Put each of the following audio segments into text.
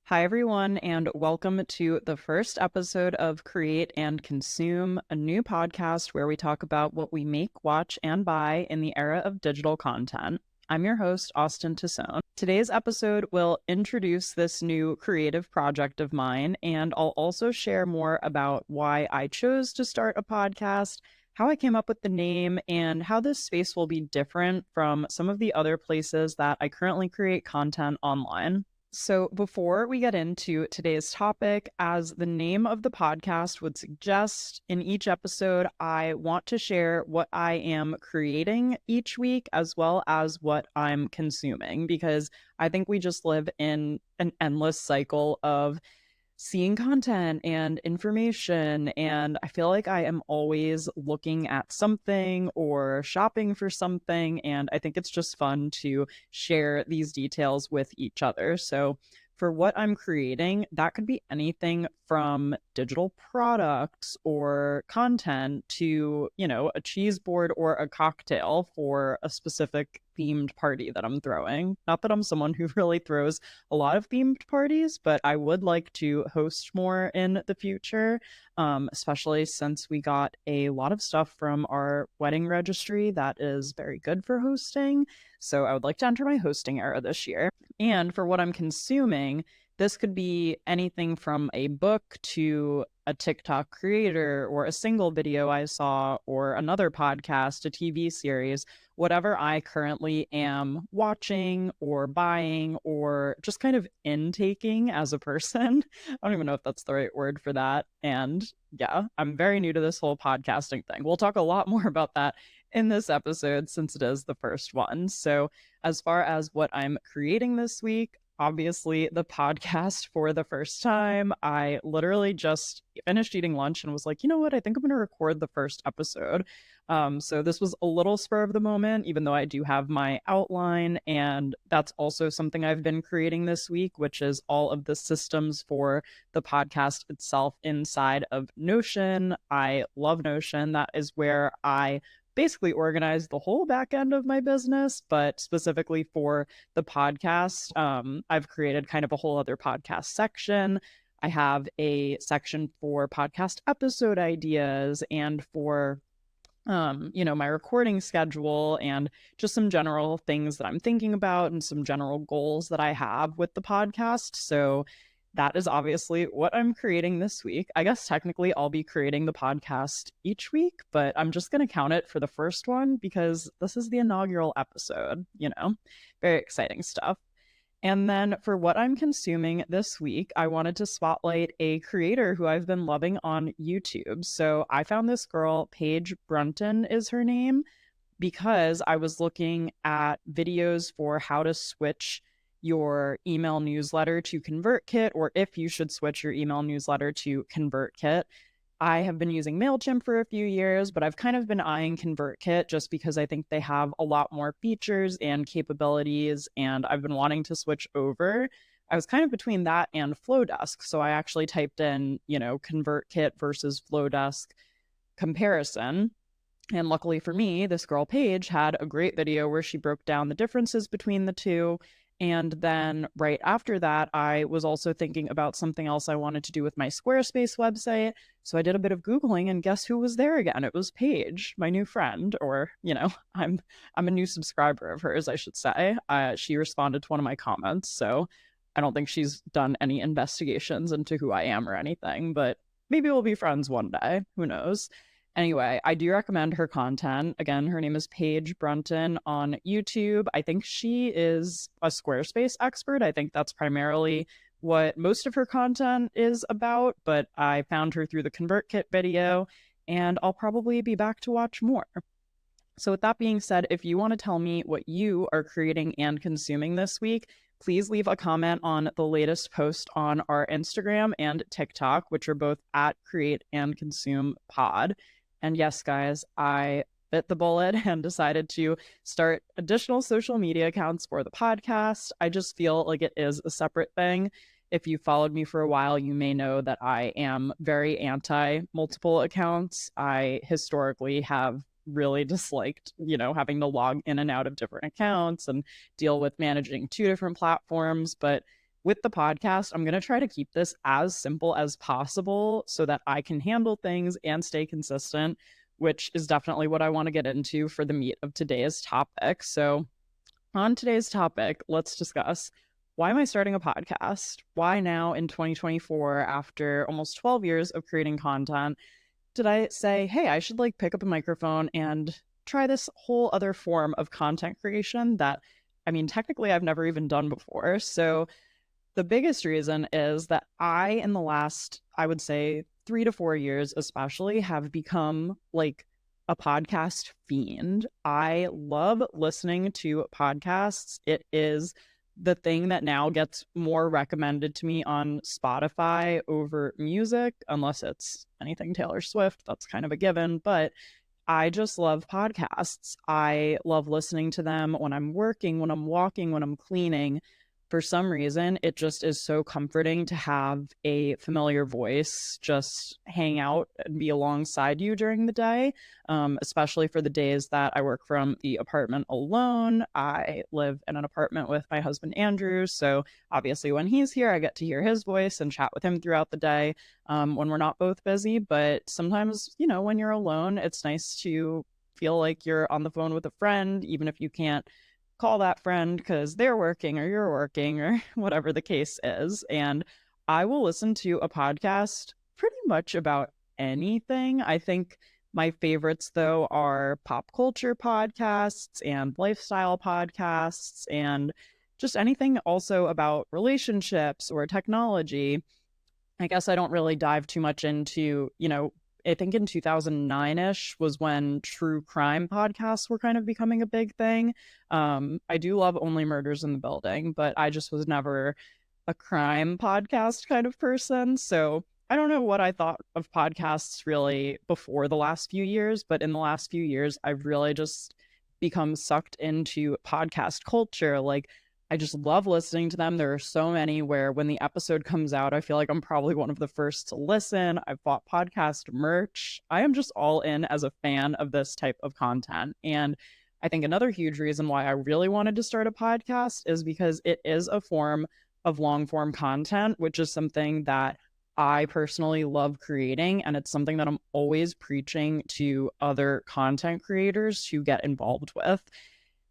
Hi, everyone, and welcome to the first episode of Create and Consume, a new podcast where we talk about what we make, watch, and buy in the era of digital content. I'm your host, Austen Tosone. Today's episode will introduce this new creative project of mine, and I'll also share more about why I chose to start a podcast, how I came up with the name, and how this space will be different from some of the other places that I currently create content online. So, before we get into today's topic, as the name of the podcast would suggest, in each episode, I want to share what I am creating each week as well as what I'm consuming, because I think we just live in an endless cycle of seeing content and information. And I feel like I am always looking at something or shopping for something. And I think it's just fun to share these details with each other. So, for what I'm creating, that could be anything from digital products or content to, a cheese board or a cocktail for a specific themed party that I'm throwing. Not that I'm someone who really throws a lot of themed parties, but I would like to host more in the future, especially since we got a lot of stuff from our wedding registry that is very good for hosting. So I would like to enter my hosting era this year. And for what I'm consuming, this could be anything from a book to a TikTok creator or a single video I saw or another podcast, a TV series, whatever I currently am watching or buying or just kind of intaking as a person. I don't even know if that's the right word for that. And yeah, I'm very new to this whole podcasting thing. We'll talk a lot more about that in this episode since it is the first one. So, as far as what I'm creating this week, obviously the podcast for the first time. I literally just finished eating lunch and was like, you know what? I think I'm going to record the first episode. So this was a little spur of the moment, even though I do have my outline. And that's also something I've been creating this week, which is all of the systems for the podcast itself inside of Notion. I love Notion. That is where I basically organize the whole back end of my business, but specifically for the podcast, I've created kind of a whole other podcast section. I have a section for podcast episode ideas and for my recording schedule and just some general things that I'm thinking about and some general goals that I have with the podcast. So that is obviously what I'm creating this week. I guess technically I'll be creating the podcast each week, but I'm just going to count it for the first one because this is the inaugural episode. Very exciting stuff. And then for what I'm consuming this week, I wanted to spotlight a creator who I've been loving on YouTube. So I found this girl, Paige Brunton is her name, because I was looking at videos for how to switch your email newsletter to ConvertKit, or if you should switch your email newsletter to ConvertKit. I have been using MailChimp for a few years, but I've kind of been eyeing ConvertKit just because I think they have a lot more features and capabilities, and I've been wanting to switch over. I was kind of between that and Flowdesk, so I actually typed in, ConvertKit versus Flowdesk comparison. And luckily for me, this girl Paige had a great video where she broke down the differences between the two. And then right after that, I was also thinking about something else I wanted to do with my Squarespace website. So I did a bit of Googling, and guess who was there again? It was Paige, my new friend, or, I'm a new subscriber of hers, I should say. She responded to one of my comments. So I don't think she's done any investigations into who I am or anything, but maybe we'll be friends one day. Who knows? Anyway, I do recommend her content. Again, her name is Paige Brunton on YouTube. I think she is a Squarespace expert. I think that's primarily what most of her content is about, but I found her through the ConvertKit video, and I'll probably be back to watch more. So with that being said, if you want to tell me what you are creating and consuming this week, please leave a comment on the latest post on our Instagram and TikTok, which are both at Create and Consume Pod. And yes, guys, I bit the bullet and decided to start additional social media accounts for the podcast. I just feel like it is a separate thing. If you followed me for a while, you may know that I am very anti multiple accounts. I historically have really disliked, having to log in and out of different accounts and deal with managing two different platforms. But with the podcast, I'm going to try to keep this as simple as possible so that I can handle things and stay consistent, which is definitely what I want to get into for the meat of today's topic. So, on today's topic, let's discuss, why am I starting a podcast? Why now in 2024, after almost 12 years of creating content, did I say, hey, I should like pick up a microphone and try this whole other form of content creation that, I mean, technically I've never even done before. So, the biggest reason is that I, in the last, I would say, 3 to 4 years especially, have become like a podcast fiend. I love listening to podcasts. It is the thing that now gets more recommended to me on Spotify over music, unless it's anything Taylor Swift. That's kind of a given. But I just love podcasts. I love listening to them when I'm working, when I'm walking, when I'm cleaning. For some reason, it just is so comforting to have a familiar voice just hang out and be alongside you during the day, especially for the days that I work from the apartment alone. I live in an apartment with my husband, Andrew. So obviously, when he's here, I get to hear his voice and chat with him throughout the day when we're not both busy. But sometimes, when you're alone, it's nice to feel like you're on the phone with a friend, even if you can't call that friend because they're working or you're working or whatever the case is. And I will listen to a podcast pretty much about anything. I think my favorites, though, are pop culture podcasts and lifestyle podcasts and just anything also about relationships or technology. I guess I don't really dive too much into, I think in 2009-ish was when true crime podcasts were kind of becoming a big thing. I do love Only Murders in the Building, but I just was never a crime podcast kind of person. So I don't know what I thought of podcasts really before the last few years, but in the last few years, I've really just become sucked into podcast culture. Like, I just love listening to them. There are so many where when the episode comes out, I feel like I'm probably one of the first to listen. I've bought podcast merch. I am just all in as a fan of this type of content. And I think another huge reason why I really wanted to start a podcast is because it is a form of long form content, which is something that I personally love creating. And it's something that I'm always preaching to other content creators to get involved with.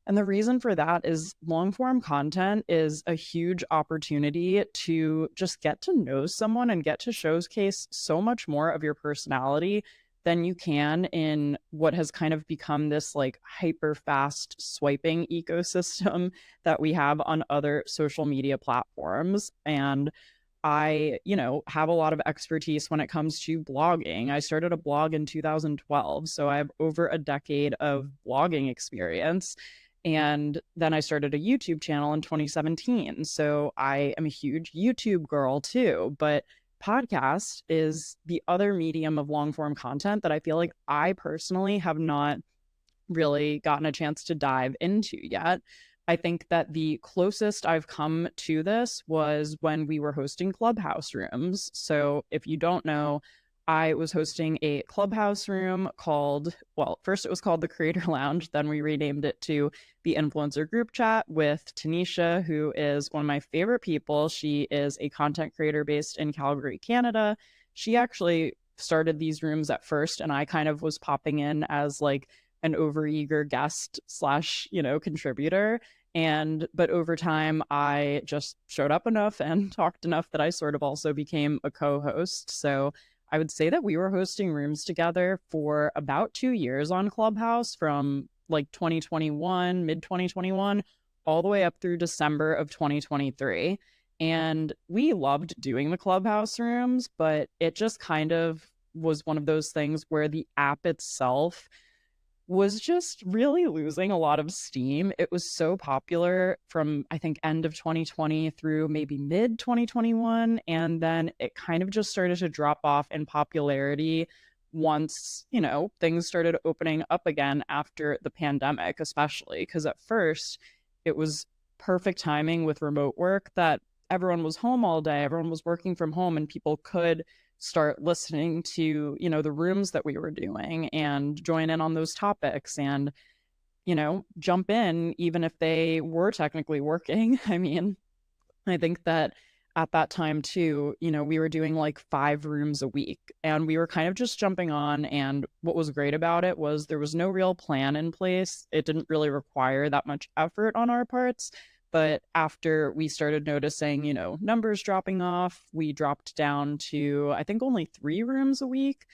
And the reason for that is long form content is a huge opportunity to just get to know someone and get to showcase so much more of your personality than you can in what has kind of become this like hyper fast swiping ecosystem that we have on other social media platforms. And I, have a lot of expertise when it comes to blogging. I started a blog in 2012, so I have over a decade of blogging experience. And then I started a YouTube channel in 2017. So I am a huge YouTube girl too. But podcast is the other medium of long form content that I feel like I personally have not really gotten a chance to dive into yet. I think that the closest I've come to this was when we were hosting Clubhouse rooms. So if you don't know, I was hosting a Clubhouse room called, well, first it was called the Creator Lounge. Then we renamed it to the Influencer Group Chat with Tanisha, who is one of my favorite people. She is a content creator based in Calgary, Canada. She actually started these rooms at first, and I kind of was popping in as like an overeager guest slash, contributor. But over time, I just showed up enough and talked enough that I sort of also became a co-host. So I would say that we were hosting rooms together for about 2 years on Clubhouse from like 2021, mid 2021, all the way up through December of 2023. And we loved doing the Clubhouse rooms, but it just kind of was one of those things where the app itself was just really losing a lot of steam. It was so popular from, I think, end of 2020 through maybe mid 2021. And then it kind of just started to drop off in popularity once, things started opening up again after the pandemic, especially because at first it was perfect timing with remote work that everyone was home all day, everyone was working from home, and people could start listening to, the rooms that we were doing and join in on those topics and, jump in even if they were technically working. I mean, I think that at that time too, we were doing like 5 rooms a week and we were kind of just jumping on. And what was great about it was there was no real plan in place. It didn't really require that much effort on our parts. But after we started noticing, numbers dropping off, we dropped down to, I think, only 3 rooms a week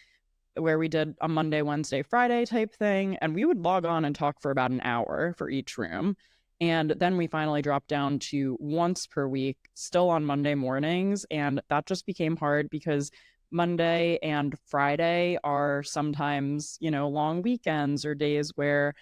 where we did a Monday, Wednesday, Friday type thing. And we would log on and talk for about an hour for each room. And then we finally dropped down to once per week, still on Monday mornings. And that just became hard because Monday and Friday are sometimes, long weekends or days where,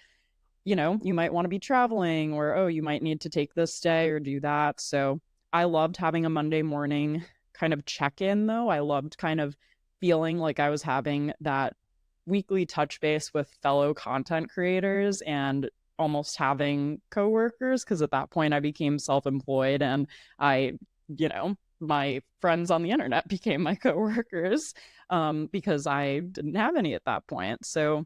you might want to be traveling or, oh, you might need to take this day or do that. So I loved having a Monday morning kind of check in, though. I loved kind of feeling like I was having that weekly touch base with fellow content creators and almost having coworkers, because at that point I became self-employed and I, my friends on the internet became my coworkers, because I didn't have any at that point. So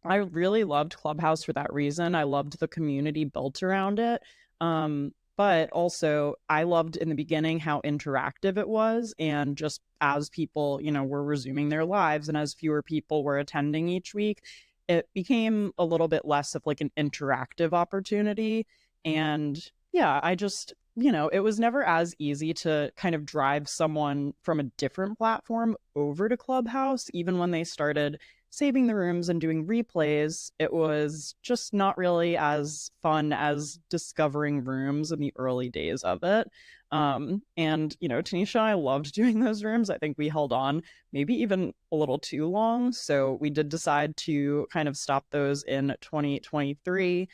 I really loved Clubhouse for that reason. I loved the community built around it. But also, I loved in the beginning how interactive it was. And just as people, were resuming their lives and as fewer people were attending each week, it became a little bit less of like an interactive opportunity. And yeah, I just, it was never as easy to kind of drive someone from a different platform over to Clubhouse, even when they started saving the rooms and doing replays. It was just not really as fun as discovering rooms in the early days of it. And, Tanisha and I loved doing those rooms. I think we held on maybe even a little too long. So we did decide to kind of stop those in 2023.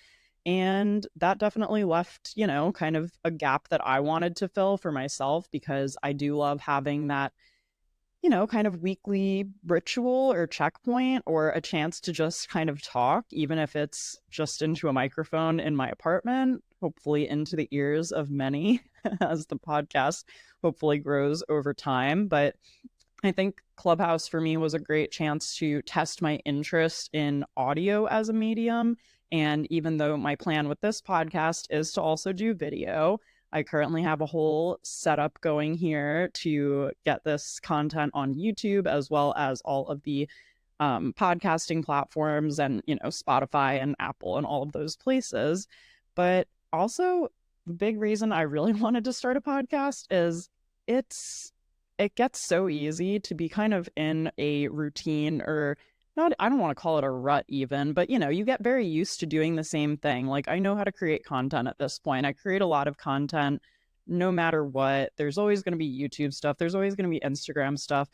And that definitely left, kind of a gap that I wanted to fill for myself, because I do love having that, kind of weekly ritual or checkpoint or a chance to just kind of talk, even if it's just into a microphone in my apartment, hopefully into the ears of many as the podcast hopefully grows over time. But I think Clubhouse for me was a great chance to test my interest in audio as a medium. And even though my plan with this podcast is to also do video, I currently have a whole setup going here to get this content on YouTube, as well as all of the podcasting platforms and, Spotify and Apple and all of those places. But also, the big reason I really wanted to start a podcast is it gets so easy to be kind of in a routine, or not, I don't want to call it a rut even, but you get very used to doing the same thing. Like, I know how to create content at this point. I create a lot of content no matter what. There's always going to be YouTube stuff, there's always going to be Instagram stuff.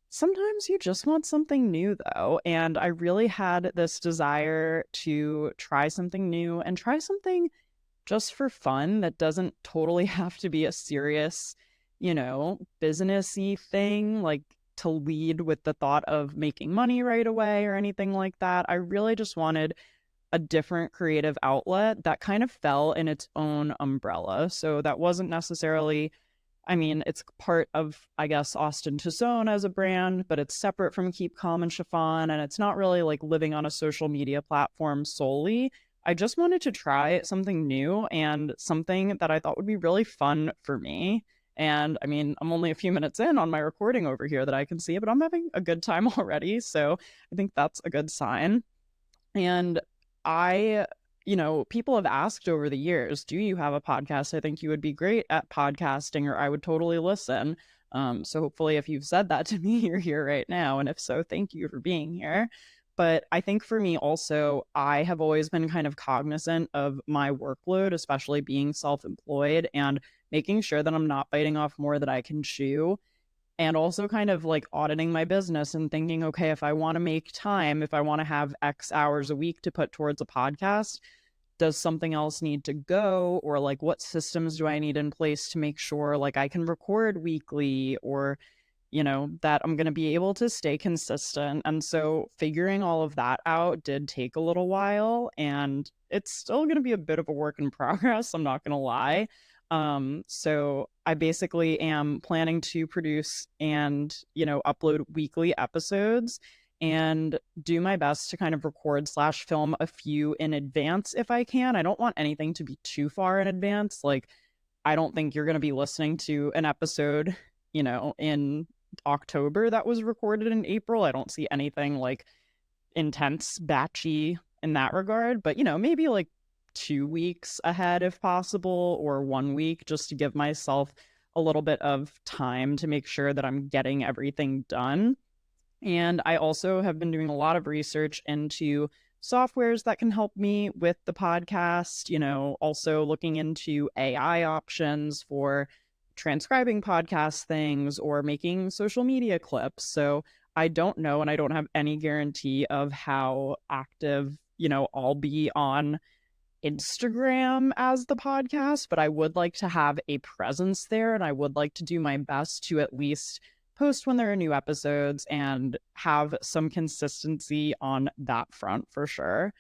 Sometimes you just want something new, though. And I really had this desire to try something new and try something just for fun that doesn't totally have to be a serious, businessy thing, like to lead with the thought of making money right away or anything like that. I really just wanted a different creative outlet that kind of fell in its own umbrella. So that wasn't necessarily, I mean, it's part of, I guess, Austen Tosone as a brand, but it's separate from Keep Calm and Chiffon, and it's not really like living on a social media platform solely. I just wanted to try something new and something that I thought would be really fun for me. And I mean, I'm only a few minutes in on my recording over here that I can see, but I'm having a good time already. So I think that's a good sign. And I, people have asked over the years, do you have a podcast? I think you would be great at podcasting, or I would totally listen. So hopefully, if you've said that to me, you're here right now. And if so, thank you for being here. But I think for me also, I have always been kind of cognizant of my workload, especially being self-employed, and making sure that I'm not biting off more than I can chew. And also kind of like auditing my business and thinking, okay, if I want to make time, if I want to have X hours a week to put towards a podcast, does something else need to go? Or like, what systems do I need in place to make sure like I can record weekly, or that I'm going to be able to stay consistent. And so figuring all of that out did take a little while, and it's still going to be a bit of a work in progress. I'm not going to lie. So I basically am planning to produce and, upload weekly episodes and do my best to kind of record/film a few in advance if I can. I don't want anything to be too far in advance. Like, I don't think you're going to be listening to an episode, in October that was recorded in April. I don't see anything like intense, batchy in that regard, but maybe like 2 weeks ahead if possible, or 1 week, just to give myself a little bit of time to make sure that I'm getting everything done. And I also have been doing a lot of research into softwares that can help me with the podcast, also looking into AI options for transcribing podcast things or making social media clips. So I don't know, and I don't have any guarantee of how active, I'll be on Instagram as the podcast, but I would like to have a presence there, and I would like to do my best to at least post when there are new episodes and have some consistency on that front for sure.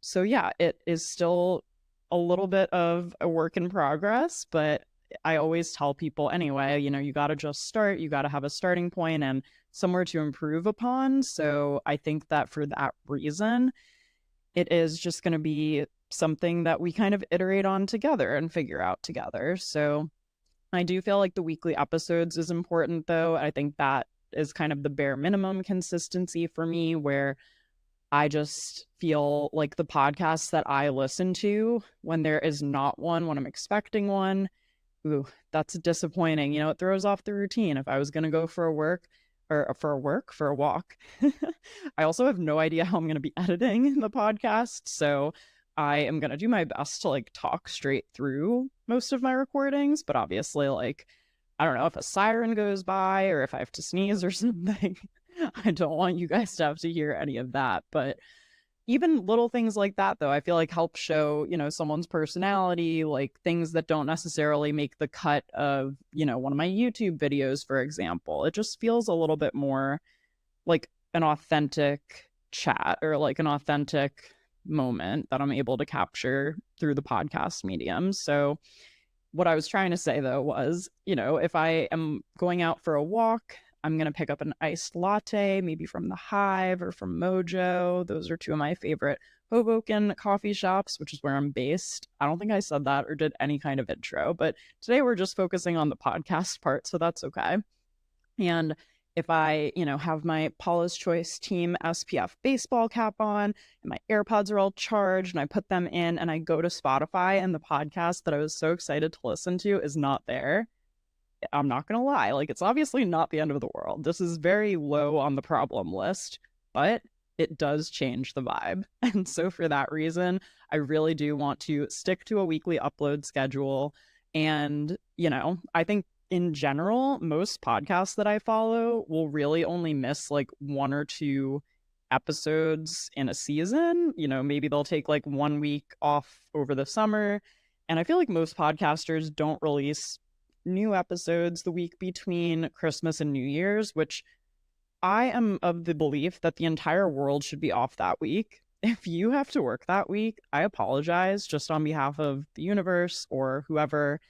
So yeah, it is still a little bit of a work in progress, but I always tell people anyway, you got to just start, you got to have a starting point and somewhere to improve upon. So I think that for that reason, it is just going to be something that we kind of iterate on together and figure out together. So I do feel like the weekly episodes is important, though. I think that is kind of the bare minimum consistency for me, where I just feel like the podcasts that I listen to, when there is not one, when I'm expecting one, ooh, that's disappointing. It throws off the routine. If I was going to go for a walk. I also have no idea how I'm going to be editing the podcast. So I am going to do my best to like talk straight through most of my recordings. But obviously, like, I don't know if a siren goes by or if I have to sneeze or something. I don't want you guys to have to hear any of that. But even little things like that, though, I feel like help show, someone's personality, like things that don't necessarily make the cut of, one of my YouTube videos, for example. It just feels a little bit more like an authentic chat or like an authentic moment that I'm able to capture through the podcast medium. So what I was trying to say, though, was, if I am going out for a walk, I'm going to pick up an iced latte, maybe from the Hive or from Mojo. Those are two of my favorite Hoboken coffee shops, which is where I'm based. I don't think I said that or did any kind of intro, but today we're just focusing on the podcast part, so that's okay. And if I, have my Paula's Choice Team SPF baseball cap on and my AirPods are all charged and I put them in and I go to Spotify and the podcast that I was so excited to listen to is not there, I'm not going to lie. Like, it's obviously not the end of the world. This is very low on the problem list, but it does change the vibe. And so for that reason, I really do want to stick to a weekly upload schedule. And, I think in general, most podcasts that I follow will really only miss like 1 or 2 episodes in a season. Maybe they'll take like 1 week off over the summer. And I feel like most podcasters don't release new episodes the week between Christmas and New Year's, which I am of the belief that the entire world should be off that week. If you have to work that week, I apologize just on behalf of the universe or whoever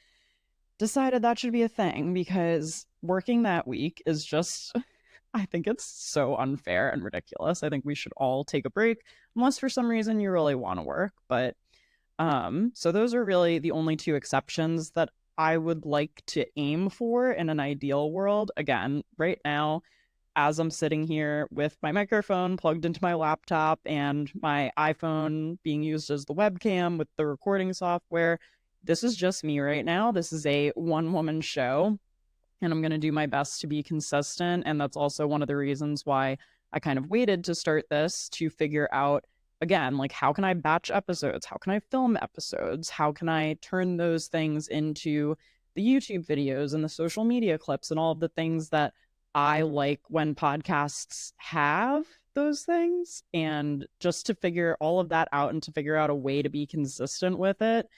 decided that should be a thing, because working that week is just, I think it's so unfair and ridiculous. I think we should all take a break unless for some reason you really want to work. But so those are really the only 2 exceptions that I would like to aim for in an ideal world. Again, right now, as I'm sitting here with my microphone plugged into my laptop and my iPhone being used as the webcam with the recording software, this is just me right now. This is a one-woman show, and I'm going to do my best to be consistent. And that's also one of the reasons why I kind of waited to start this, to figure out, again, like, how can I batch episodes? How can I film episodes? How can I turn those things into the YouTube videos and the social media clips and all of the things that I like when podcasts have those things? And just to figure all of that out and to figure out a way to be consistent with it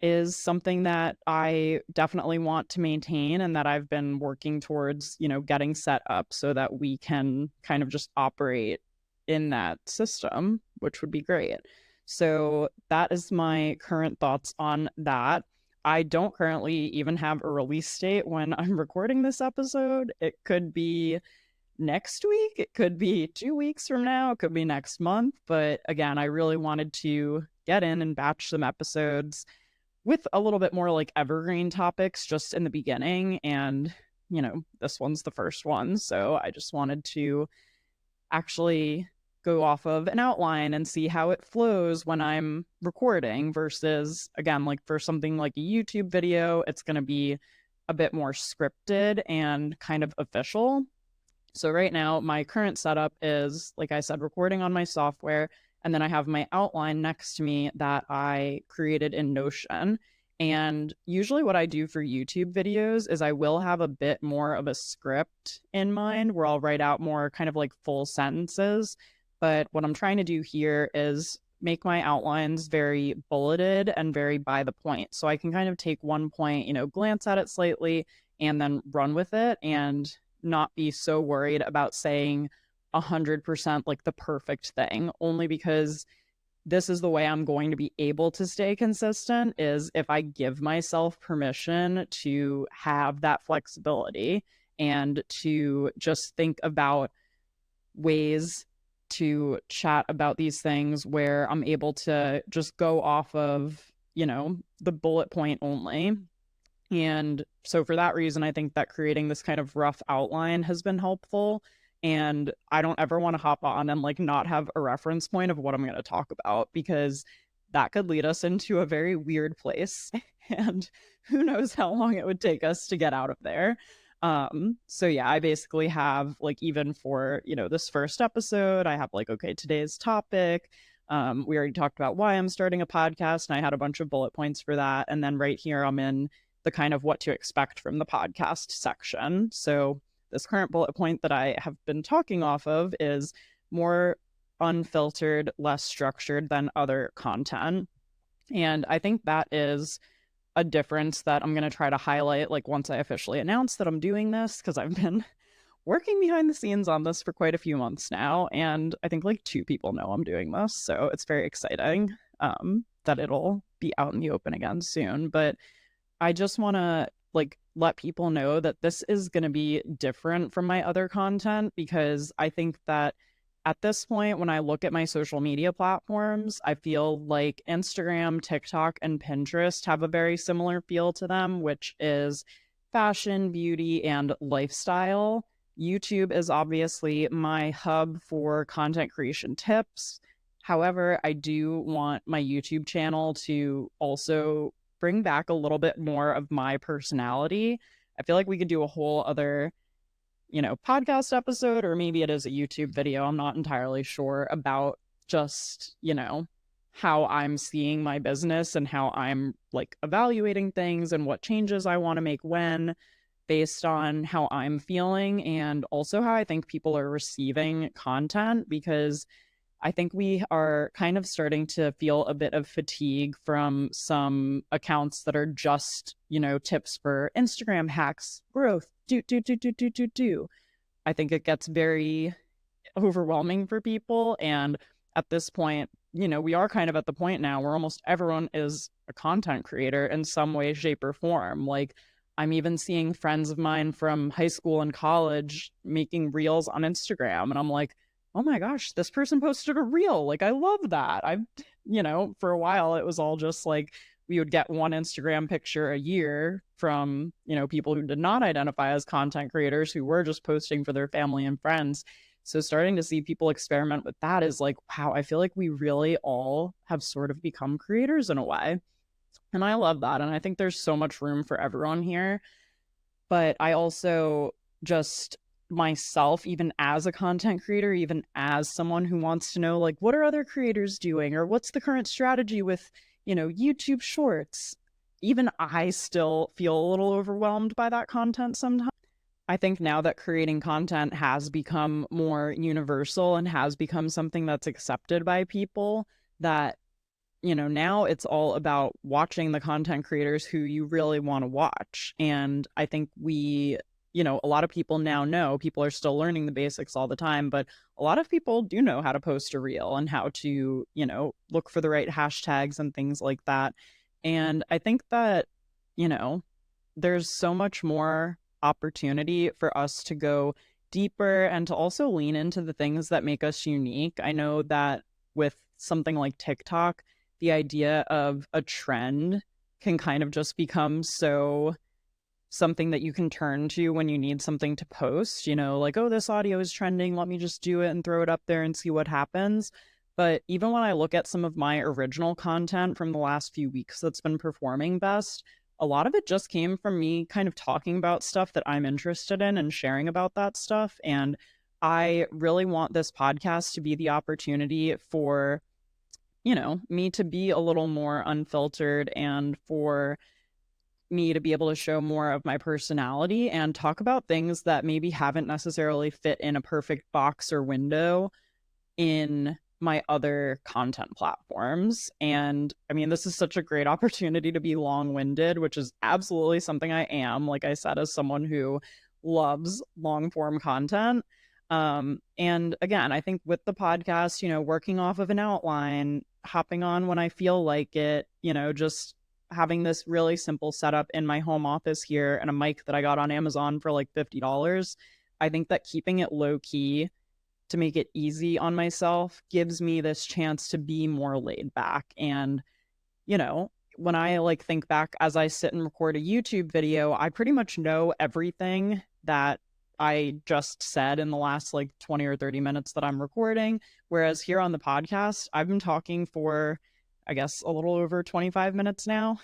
is something that I definitely want to maintain and that I've been working towards, getting set up so that we can kind of just operate in that system, which would be great. So that is my current thoughts on that. I don't currently even have a release date when I'm recording this episode. It could be next week, it could be 2 weeks from now, it could be next month. But again, I really wanted to get in and batch some episodes with a little bit more like evergreen topics just in the beginning. And, this one's the first one. So I just wanted to actually go off of an outline and see how it flows when I'm recording versus, again, like for something like a YouTube video, it's going to be a bit more scripted and kind of official. So right now, my current setup is, like I said, recording on my software, and then I have my outline next to me that I created in Notion. And usually what I do for YouTube videos is I will have a bit more of a script in mind where I'll write out more kind of like full sentences. But what I'm trying to do here is make my outlines very bulleted and very by the point. So I can kind of take one point, glance at it slightly and then run with it and not be so worried about saying 100% like the perfect thing, only because this is the way I'm going to be able to stay consistent is if I give myself permission to have that flexibility and to just think about ways to chat about these things where I'm able to just go off of, the bullet point only. And so for that reason, I think that creating this kind of rough outline has been helpful. And I don't ever want to hop on and like not have a reference point of what I'm going to talk about, because that could lead us into a very weird place. And who knows how long it would take us to get out of there. So yeah, I basically have like, even for, this first episode, I have like, okay, today's topic. We already talked about why I'm starting a podcast, and I had a bunch of bullet points for that. And then right here, I'm in the kind of what to expect from the podcast section. So this current bullet point that I have been talking off of is more unfiltered, less structured than other content. And I think that is a difference that I'm going to try to highlight like once I officially announce that I'm doing this, because I've been working behind the scenes on this for quite a few months now, and I think like 2 people know I'm doing this, so it's very exciting that it'll be out in the open again soon. But I just want to like let people know that this is going to be different from my other content, because I think that at this point, when I look at my social media platforms, I feel like Instagram, TikTok, and Pinterest have a very similar feel to them, which is fashion, beauty, and lifestyle. YouTube is obviously my hub for content creation tips. However, I do want my YouTube channel to also bring back a little bit more of my personality. I feel like we could do a whole other, podcast episode, or maybe it is a YouTube video. I'm not entirely sure about just, how I'm seeing my business and how I'm like evaluating things and what changes I want to make when, based on how I'm feeling and also how I think people are receiving content, because I think we are kind of starting to feel a bit of fatigue from some accounts that are just, tips for Instagram hacks, growth, do. I think it gets very overwhelming for people. And at this point, we are kind of at the point now where almost everyone is a content creator in some way, shape, or form. Like, I'm even seeing friends of mine from high school and college making reels on Instagram. And I'm like, oh my gosh, this person posted a reel. Like, I love that. For a while, it was all just like we would get one Instagram picture a year from, people who did not identify as content creators, who were just posting for their family and friends. So starting to see people experiment with that is like, wow, I feel like we really all have sort of become creators in a way. And I love that. And I think there's so much room for everyone here. But I also just myself, even as a content creator, even as someone who wants to know, like, what are other creators doing, or what's the current strategy with, YouTube shorts, even I still feel a little overwhelmed by that content sometimes. I think now that creating content has become more universal and has become something that's accepted by people, that now it's all about watching the content creators who you really want to watch. And I think a lot of people now know, people are still learning the basics all the time, but a lot of people do know how to post a reel and how to, look for the right hashtags and things like that. And I think that, there's so much more opportunity for us to go deeper and to also lean into the things that make us unique. I know that with something like TikTok, the idea of a trend can kind of just become so something that you can turn to when you need something to post, like, oh, this audio is trending, let me just do it and throw it up there and see what happens. But even when I look at some of my original content from the last few weeks that's been performing best, a lot of it just came from me kind of talking about stuff that I'm interested in and sharing about that stuff. And I really want this podcast to be the opportunity for, me to be a little more unfiltered and for me to be able to show more of my personality and talk about things that maybe haven't necessarily fit in a perfect box or window in my other content platforms. And I mean, this is such a great opportunity to be long-winded, which is absolutely something I am, like I said, as someone who loves long form content. And again, I think with the podcast, working off of an outline, hopping on when I feel like it, just having this really simple setup in my home office here and a mic that I got on Amazon for like $50. I think that keeping it low key to make it easy on myself gives me this chance to be more laid back. And, when I like think back as I sit and record a YouTube video, I pretty much know everything that I just said in the last like 20 or 30 minutes that I'm recording. Whereas here on the podcast, I've been talking for, I guess, a little over 25 minutes now.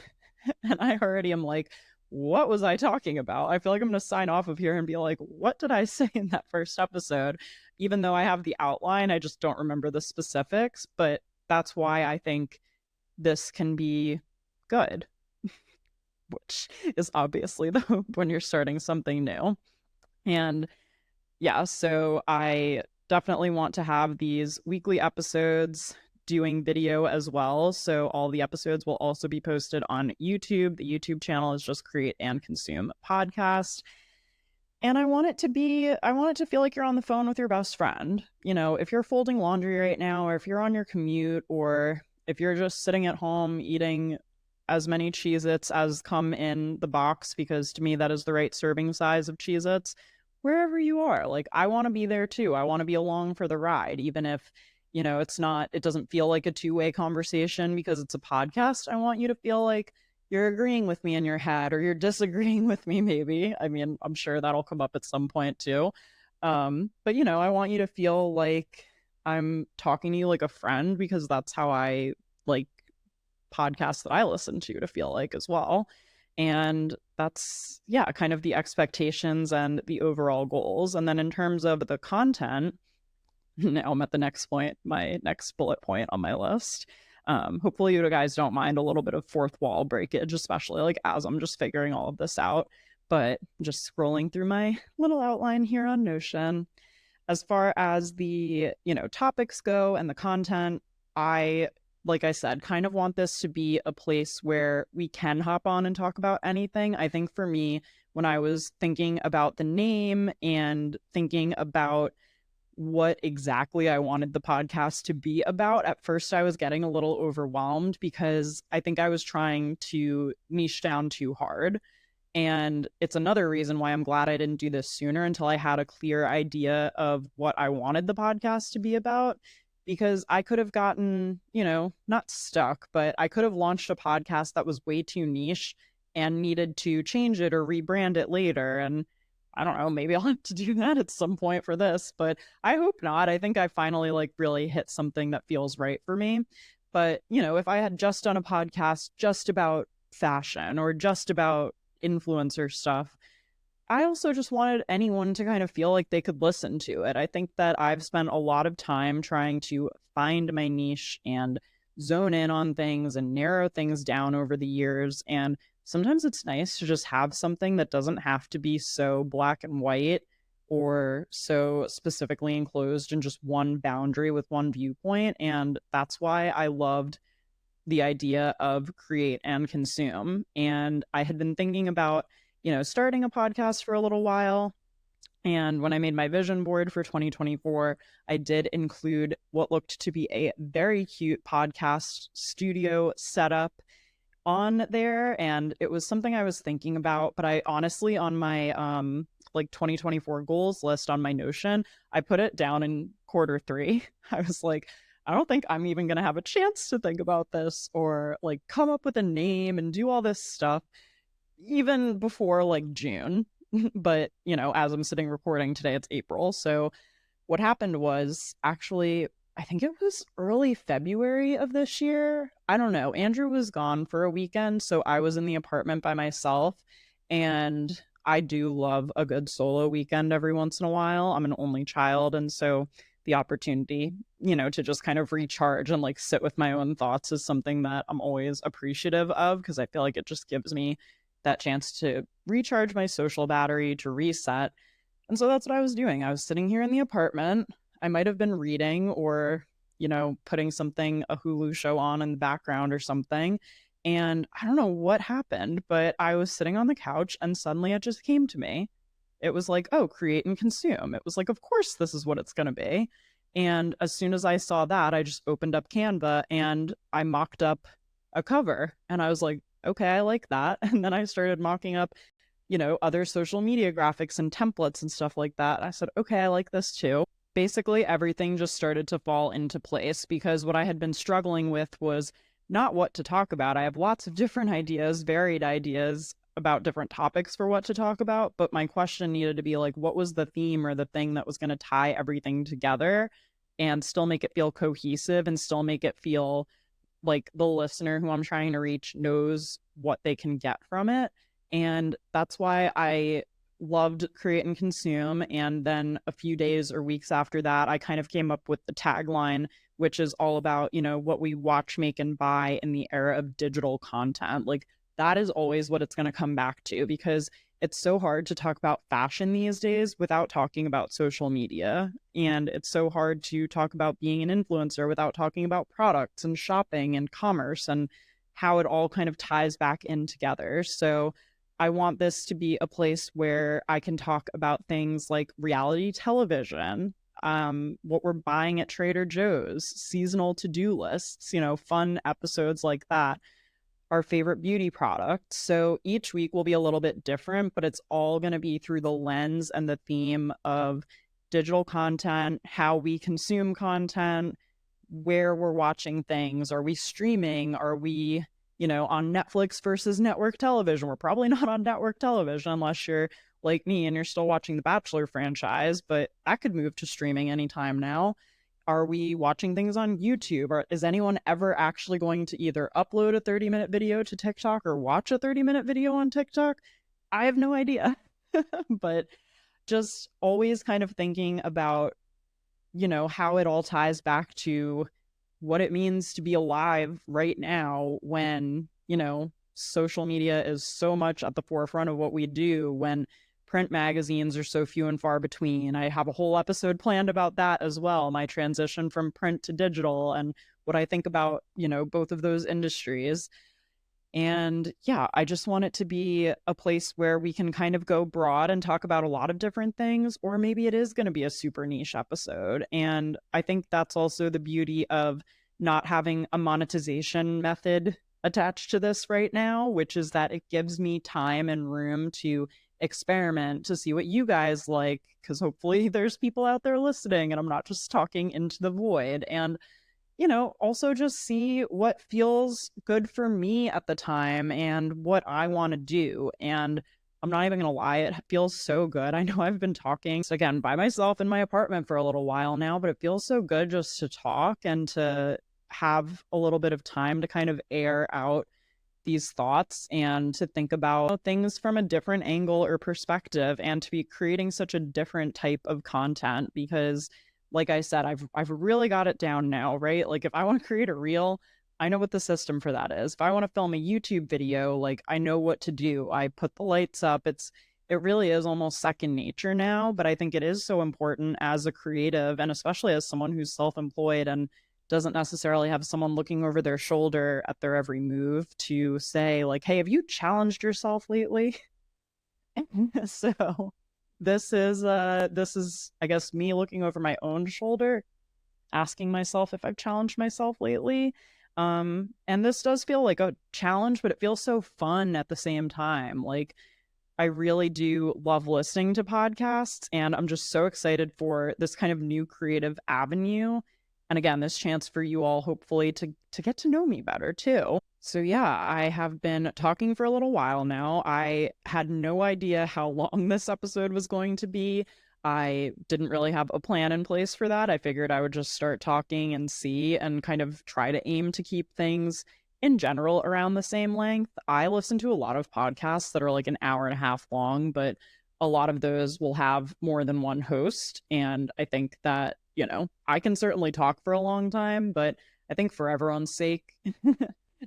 And I already am like, what was I talking about? I feel like I'm going to sign off of here and be like, what did I say in that first episode? Even though I have the outline, I just don't remember the specifics. But that's why I think this can be good, which is obviously the hope when you're starting something new. And yeah, so I definitely want to have these weekly episodes doing video as well. So all the episodes will also be posted on YouTube. The YouTube channel is just Create and Consume Podcast. And I want it to feel like you're on the phone with your best friend. If you're folding laundry right now, or if you're on your commute, or if you're just sitting at home eating as many Cheez-Its as come in the box, because to me that is the right serving size of Cheez-Its, wherever you are, like, I want to be there too. I want to be along for the ride, even if it doesn't feel like a two-way conversation because it's a podcast. I want you to feel like you're agreeing with me in your head, or you're disagreeing with me, maybe. I mean, I'm sure that'll come up at some point too. But I want you to feel like I'm talking to you like a friend, because that's how I like podcasts that I listen to feel like as well. And that's, yeah, kind of the expectations and the overall goals. And then in terms of the content, now I'm at the next point, my next bullet point on my list. Hopefully you guys don't mind a little bit of fourth wall breakage, especially like as I'm just figuring all of this out. But just scrolling through my little outline here on Notion, as far as the, topics go and the content, like I said, kind of want this to be a place where we can hop on and talk about anything. I think for me, when I was thinking about the name and thinking about what exactly I wanted the podcast to be about, at first I was getting a little overwhelmed because I think I was trying to niche down too hard. And it's another reason why I'm glad I didn't do this sooner, until I had a clear idea of what I wanted the podcast to be about. Because I could have gotten, not stuck, but I could have launched a podcast that was way too niche and needed to change it or rebrand it later. And I don't know, maybe I'll have to do that at some point for this, but I hope not. I think I finally like really hit something that feels right for me. But, if I had just done a podcast just about fashion or just about influencer stuff, I also just wanted anyone to kind of feel like they could listen to it. I think that I've spent a lot of time trying to find my niche and zone in on things and narrow things down over the years. And sometimes it's nice to just have something that doesn't have to be so black and white or so specifically enclosed in just one boundary with one viewpoint. And that's why I loved the idea of Create and Consume. And I had been thinking about, starting a podcast for a little while. And when I made my vision board for 2024, I did include what looked to be a very cute podcast studio setup on there. And it was something I was thinking about, but I honestly, on my like 2024 goals list on my Notion, I put it down in quarter 3. I was like, I don't think I'm even going to have a chance to think about this or like come up with a name and do all this stuff even before like June. But, as I'm sitting recording today, it's April. So what happened was actually, I think it was early February of this year. I don't know. Andrew was gone for a weekend, so I was in the apartment by myself. And I do love a good solo weekend every once in a while. I'm an only child. And so the opportunity, to just kind of recharge and like sit with my own thoughts is something that I'm always appreciative of because I feel like it just gives me that chance to recharge my social battery, to reset. And so that's what I was doing. I was sitting here in the apartment. I might have been reading or, putting something, a Hulu show on in the background or something. And I don't know what happened, but I was sitting on the couch and suddenly it just came to me. It was like, oh, create and consume. It was like, of course, this is what it's going to be. And as soon as I saw that, I just opened up Canva and I mocked up a cover. And I was like, okay, I like that. And then I started mocking up other social media graphics and templates and stuff like that. I said, okay, I like this too. Basically, everything just started to fall into place because what I had been struggling with was not what to talk about. I have lots of different ideas, varied ideas about different topics for what to talk about, but my question needed to be like, what was the theme or the thing that was going to tie everything together and still make it feel cohesive and still make it feel like the listener who I'm trying to reach knows what they can get from it. And that's why I loved Create and Consume. And then a few days or weeks after that, I kind of came up with the tagline, which is all about, what we watch, make, and buy in the era of digital content. Like that is always what it's going to come back to because it's so hard to talk about fashion these days without talking about social media. And it's so hard to talk about being an influencer without talking about products and shopping and commerce and how it all kind of ties back in together. So I want this to be a place where I can talk about things like reality television, what we're buying at Trader Joe's, seasonal to-do lists, fun episodes like that, our favorite beauty products. So each week will be a little bit different, but it's all going to be through the lens and the theme of digital content, how we consume content, where we're watching things. Are we streaming? Are we, on Netflix versus network television? We're probably not on network television unless you're like me and you're still watching the Bachelor franchise, but that could move to streaming anytime now. Are we watching things on YouTube? Or is anyone ever actually going to either upload a 30-minute video to TikTok or watch a 30-minute video on TikTok? I have no idea. But just always kind of thinking about, how it all ties back to what it means to be alive right now when, social media is so much at the forefront of what we do, when print magazines are so few and far between. I have a whole episode planned about that as well, my transition from print to digital and what I think about, both of those industries. And yeah, I just want it to be a place where we can kind of go broad and talk about a lot of different things, or maybe it is going to be a super niche episode. And I think that's also the beauty of not having a monetization method attached to this right now, which is that it gives me time and room to experiment, to see what you guys like, because hopefully there's people out there listening and I'm not just talking into the void. And also just see what feels good for me at the time and what I want to do. And I'm not even going to lie, it feels so good. I know I've been talking, again, by myself in my apartment for a little while now, but it feels so good just to talk and to have a little bit of time to kind of air out these thoughts and to think about things from a different angle or perspective and to be creating such a different type of content because like I said, I've really got it down now, right? Like if I want to create a reel, I know what the system for that is. If I want to film a YouTube video, like I know what to do. I put the lights up. It really is almost second nature now, but I think it is so important as a creative and especially as someone who's self-employed and doesn't necessarily have someone looking over their shoulder at their every move to say like, hey, have you challenged yourself lately? So this is I guess me looking over my own shoulder, asking myself if I've challenged myself lately. And this does feel like a challenge, but it feels so fun at the same time. Like I really do love listening to podcasts and I'm just so excited for this kind of new creative avenue. And again, this chance for you all hopefully to get to know me better too. So yeah, I have been talking for a little while now. I had no idea how long this episode was going to be. I didn't really have a plan in place for that. I figured I would just start talking and see and kind of try to aim to keep things in general around the same length. I listen to a lot of podcasts that are like an hour and a half long, but a lot of those will have more than one host. And I think that, I can certainly talk for a long time, but I think for everyone's sake,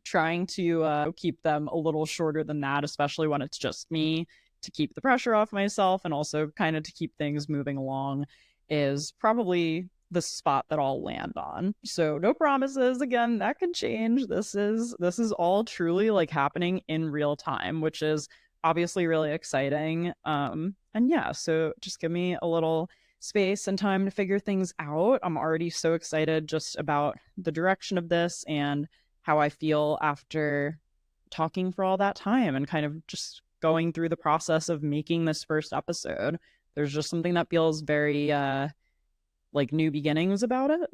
trying to keep them a little shorter than that, especially when it's just me, to keep the pressure off myself and also kind of to keep things moving along, is probably the spot that I'll land on. So no promises. Again, that could change. This is all truly like happening in real time, which is obviously really exciting. And yeah, so just give me a little space and time to figure things out. I'm already so excited just about the direction of this and how I feel after talking for all that time and kind of just going through the process of making this first episode. There's just something that feels very like new beginnings about it,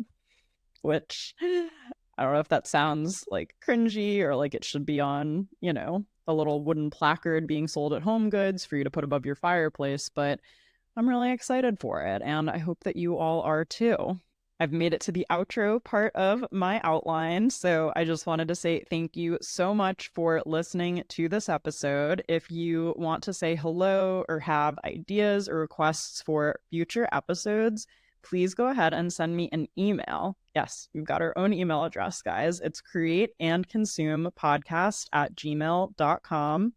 which I don't know if that sounds like cringy or like it should be on, a little wooden placard being sold at Home Goods for you to put above your fireplace, but I'm really excited for it, and I hope that you all are too. I've made it to the outro part of my outline, so I just wanted to say thank you so much for listening to this episode. If you want to say hello or have ideas or requests for future episodes, please go ahead and send me an email. Yes, we've got our own email address, guys. It's createandconsumepodcast@gmail.com.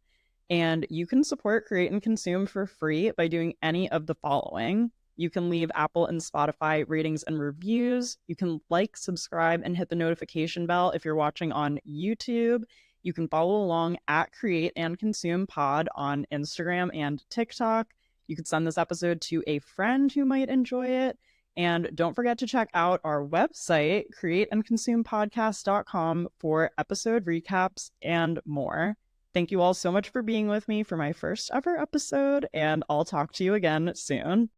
And you can support Create and Consume for free by doing any of the following. You can leave Apple and Spotify ratings and reviews. You can like, subscribe, and hit the notification bell if you're watching on YouTube. You can follow along at Create and Consume Pod on Instagram and TikTok. You could send this episode to a friend who might enjoy it. And don't forget to check out our website, createandconsumepodcast.com, for episode recaps and more. Thank you all so much for being with me for my first ever episode, and I'll talk to you again soon.